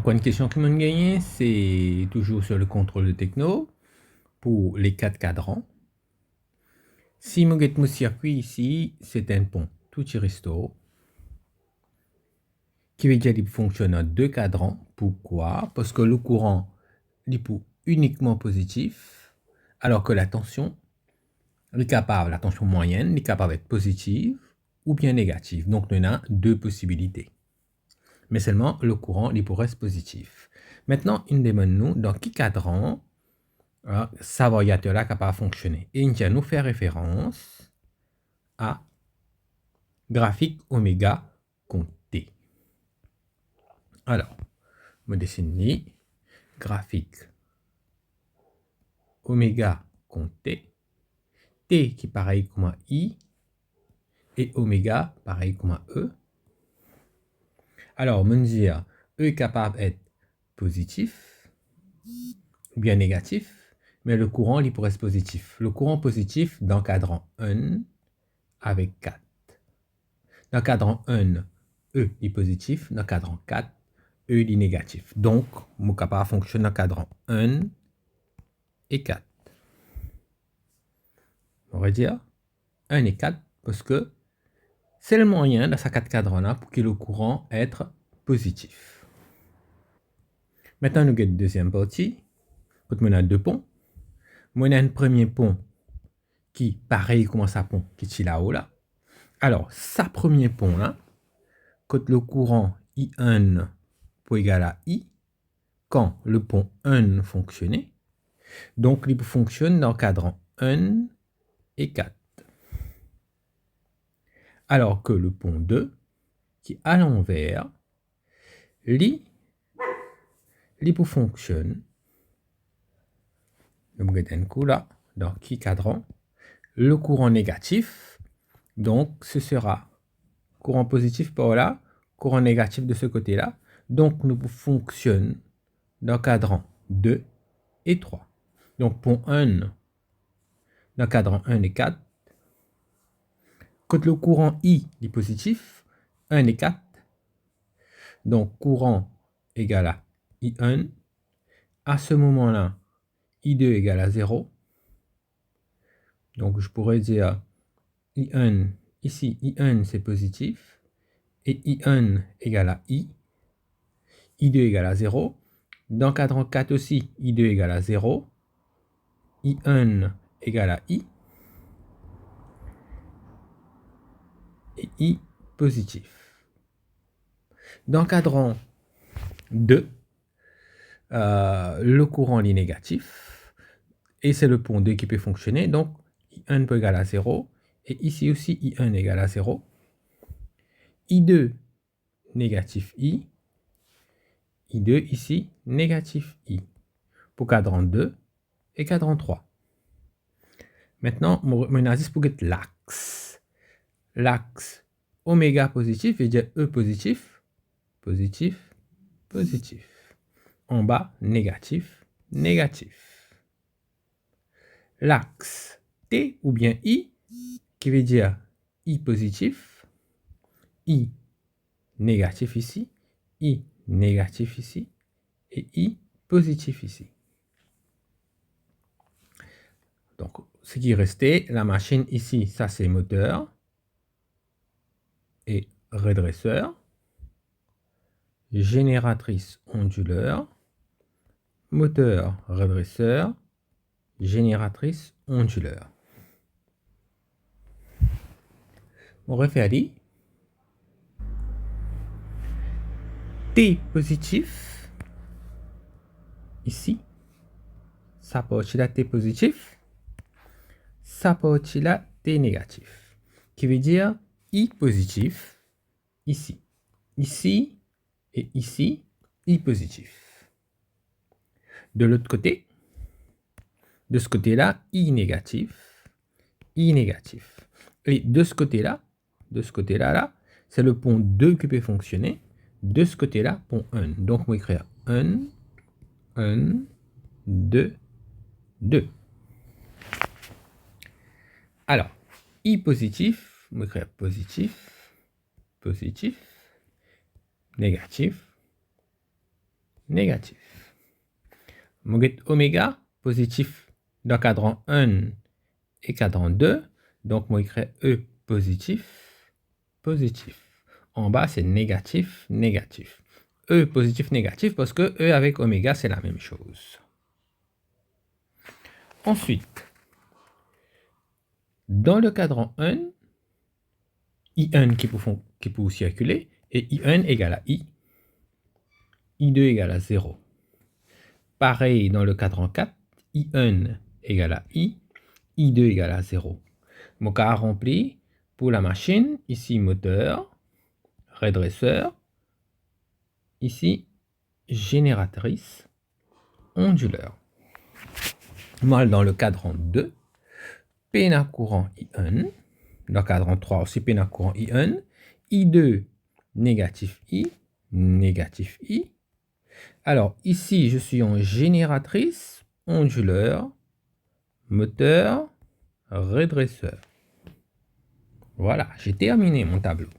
Encore une question que m'ont gagné, c'est toujours sur le contrôle de techno pour les 4 cadrans. Si mon circuit ici, c'est un pont tout resto qui veut dire qu'il fonctionne en 2 cadrans. Pourquoi? Parce que le courant est uniquement positif, alors que la tension la tension moyenne est capable d'être positive ou bien négative. Donc, on a 2 possibilités. Mais seulement le courant il pourrait être positif. Maintenant, il demande nous dans quel cadran ça variateur là capable de fonctionner. Et il nous fait référence à graphique oméga compté. Alors, je dessine graphique oméga compté. T qui est pareil comme I et oméga pareil comme E. Alors, on dit E est capable d'être positif ou bien négatif, mais le courant il pourrait être positif. Le courant positif dans le cadran 1 avec 4. Dans le cadran 1, E est positif. Dans le cadran 4, E est négatif. Donc, mon capable fonctionne dans le cadran 1 et 4. On va dire 1 et 4 parce que c'est le moyen dans ces 4 cadrans-là pour que le courant être positif. Maintenant, nous avons une deuxième partie. Quand on a 2 ponts, on a un premier pont qui, pareil comme ça pont, qui est là-haut là. Alors, ça premier pont là, quand le courant I1 pour égal à I, quand le pont 1 fonctionnait, donc il fonctionne dans le cadran 1 et 4. Alors que le pont 2, qui à l'envers, lui fonctionne, un coup là, dans qui cadran, le courant négatif, donc ce sera courant positif par là, courant négatif de ce côté-là, donc nous fonctionne dans cadran 2 et 3. Donc pont 1 dans cadran 1 et 4. Quand le courant I est positif, 1 et 4. Donc courant égale à I1. À ce moment-là, I2 égale à 0. Donc je pourrais dire I1, ici I1 c'est positif. Et I1 égale à I. I2 égale à 0. Dans cadran 4 aussi, I2 égale à 0. I1 égale à I. Et I positif. Dans cadran 2, le courant est négatif. Et c'est le pont 2 qui peut fonctionner. Donc, I1 peut égal à 0. Et ici aussi, I1 égale à 0. I2 négatif I. I2 ici, négatif I. Pour cadran 2 et cadran 3. Maintenant, mon analyse pour être l'axe. L'axe oméga positif veut dire E positif, positif, positif. En bas, négatif, négatif. L'axe T ou bien I, qui veut dire I positif, I négatif ici, I négatif ici, et I positif ici. Donc, ce qui restait, la machine ici, ça c'est moteur et redresseur, génératrice onduleur, moteur redresseur, génératrice onduleur. On refait à dit T positif, ici, ça partie là T positif, ça partie là T négatif, qui veut dire I positif, ici, ici et ici, I positif. De l'autre côté, de ce côté-là, I négatif, I négatif. Et de ce côté-là, là, c'est le pont 2 qui peut fonctionner. De ce côté-là, pont 1. Donc, on va écrire 1, 2, 2. Alors, I positif, on va écrire positif, positif, négatif, négatif. Oméga, positif dans cadran 1 et cadran 2. Donc, moi, j'écris E positif, positif. En bas, c'est négatif, négatif. E positif, négatif, parce que E avec oméga, c'est la même chose. Ensuite, dans le cadran 1, I1 qui peut circuler, et I1 égale à I, I2 égale à 0. Pareil dans le cadran 4, I1 égale à I, I2 égale à 0. Mon cas rempli pour la machine, ici moteur, redresseur, ici génératrice, onduleur. Moi, dans le cadran 2, péna courant I1, dans le cadran 3 aussi péna courant I1, I2 négatif I, négatif I. Alors ici, je suis en génératrice, onduleur, moteur, redresseur. Voilà, j'ai terminé mon tableau.